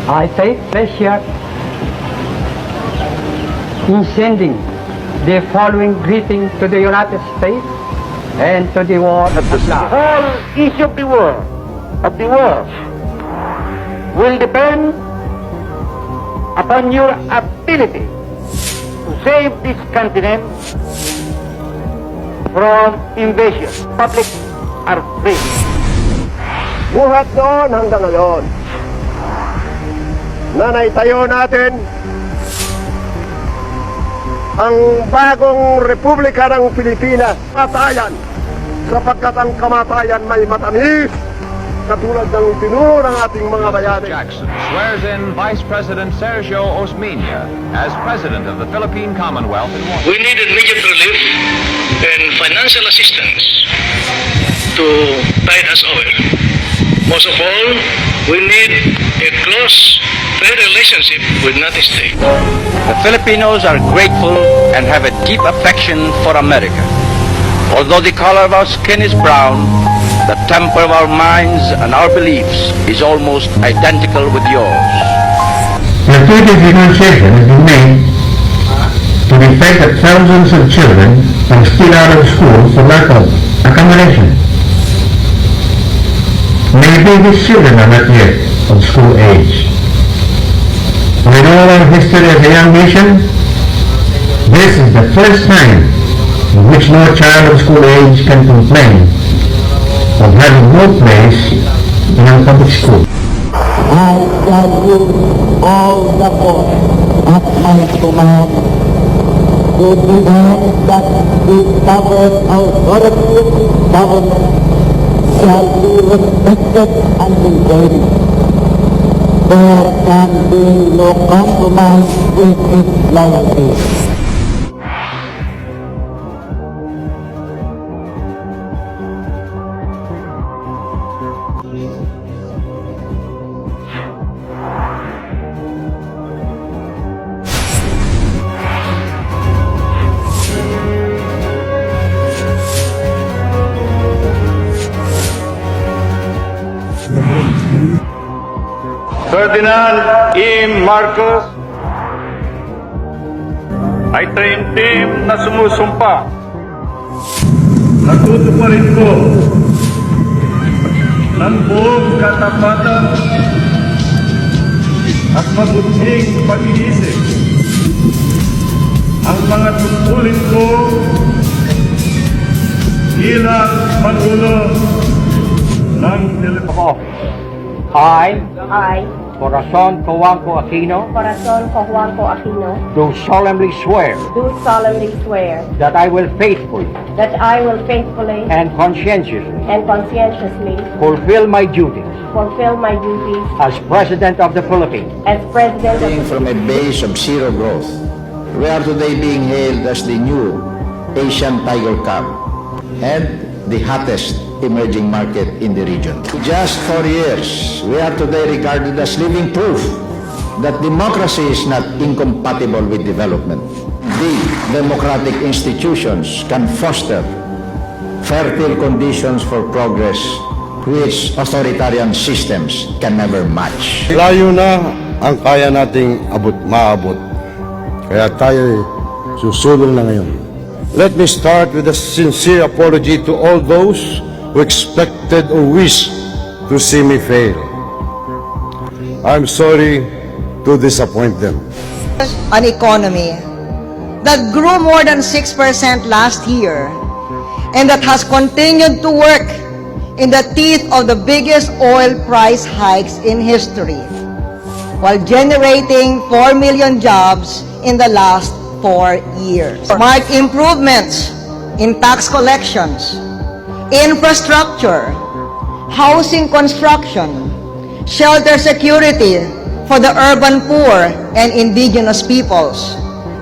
I take pleasure in sending the following greeting to the United States and to the world at large. The whole issue of the world will depend upon your ability to save this continent from invasion. Public are free. Buhat noon hanggang ngayon na naitayo natin ang bagong Republika ng Pilipinas. Kamatayan, sapagkat ang kamatayan may matamis, katulad ng tinuro ng ating mga bayani. Jackson swears in Vice President Sergio Osmeña as President of the Philippine Commonwealth in Washington. We need immediate relief and financial assistance to tide us over. Most of all, we need a close trade relationship with United States. The Filipinos are grateful and have a deep affection for America. Although the color of our skin is brown, the temper of our minds and our beliefs is almost identical with yours. Strategic negotiation has been made to the effect that thousands of children are still out of school for lack of accommodation. Maybe these children are not yet of school age. With all our history as a young nation, this is the first time in which no child of school age can complain of having no place in our public school. I shall use all the force at my command to demand that the sovereign authority of the government shall be respected and enjoyed. There can be no compromise with its loyalty. Ferdinand E. Marcos ay taimtim na sumusumpa. Natutuparin ko ng buong katapatan at mabuting pag-iisip ang mga tungkulin ko bilang Pangulo ng Philippines. I, Corazon Cojuangco Aquino, do solemnly swear that I will faithfully and conscientiously fulfill my duties as President of the Philippines. From a base of zero growth, we are today being hailed as the new Asian Tiger Cub and the hottest emerging market in the region. Just 4 years, we are today regarded as living proof that democracy is not incompatible with development. The democratic institutions can foster fertile conditions for progress which authoritarian systems can never match. Layo na ang kaya nating maabot. Kaya tayo susulong na ngayon. Let me start with a sincere apology to all those who expected or wished to see me fail. I'm sorry to disappoint them. An economy that grew more than 6% last year and that has continued to work in the teeth of the biggest oil price hikes in history, while generating 4 million jobs in the last 4 years. Mark improvements in tax collections, infrastructure, housing construction, shelter security for the urban poor and indigenous peoples,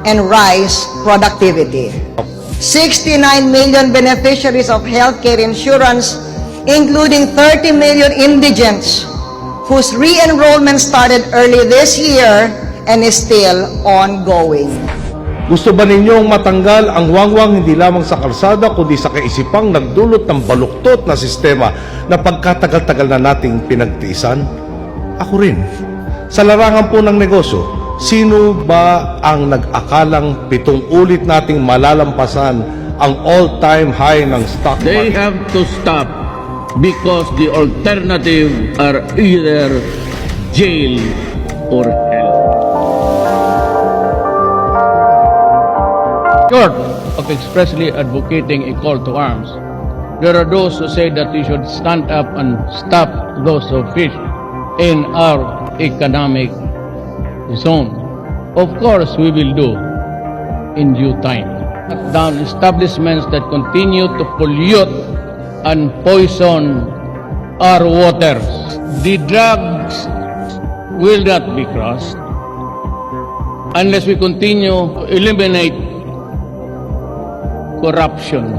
and rise productivity. 69 million beneficiaries of healthcare insurance, including 30 million indigents whose re-enrollment started early this year and is still ongoing. Gusto ba ninyong matanggal ang wangwang hindi lamang sa kalsada kundi sa kaisipang nagdulot ng baluktot na sistema na pagkatagal-tagal na nating pinagtiisan? Ako rin. Sa larangan po ng negosyo, sino ba ang nag-akalang 7 ulit nating malalampasan ang all-time high ng stock They market? have to stop because the alternative are either jail or hell. Short of expressly advocating a call to arms, there are those who say that we should stand up and stop those who fish in our economic zone. Of course, we will do in due time. Cut down establishments that continue to pollute and poison our waters. The drugs will not be crossed unless we continue to eliminate corruption.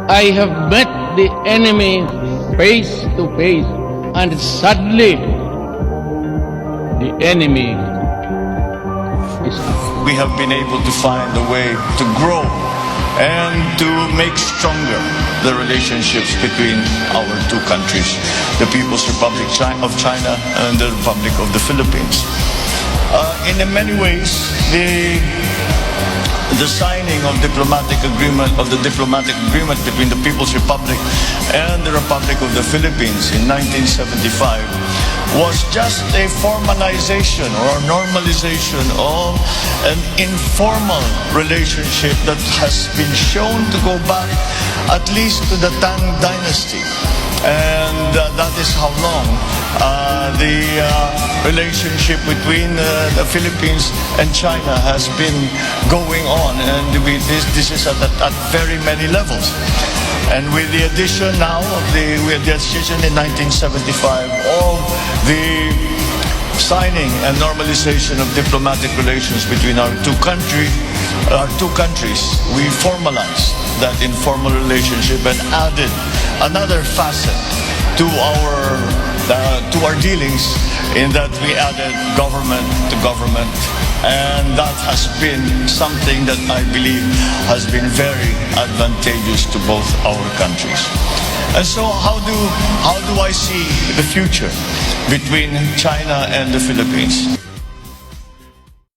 I have met the enemy face to face, and sadly, the enemy is up. We have been able to find a way to grow and to make stronger the relationships between our two countries, the People's Republic of China and the Republic of the Philippines. In many ways, the signing of the diplomatic agreement between the People's Republic and the Republic of the Philippines in 1975 was just a formalization or normalization of an informal relationship that has been shown to go back at least to the Tang Dynasty. And that is how long the relationship between the Philippines and China has been going on, and this is at very many levels. And with the addition now of the addition in 1975 of the signing and normalization of diplomatic relations between our two countries, we formalized that informal relationship and added another facet to our dealings, in that we added government to government, and that has been something that I believe has been very advantageous to both our countries. And so how do I see the future between China and the Philippines?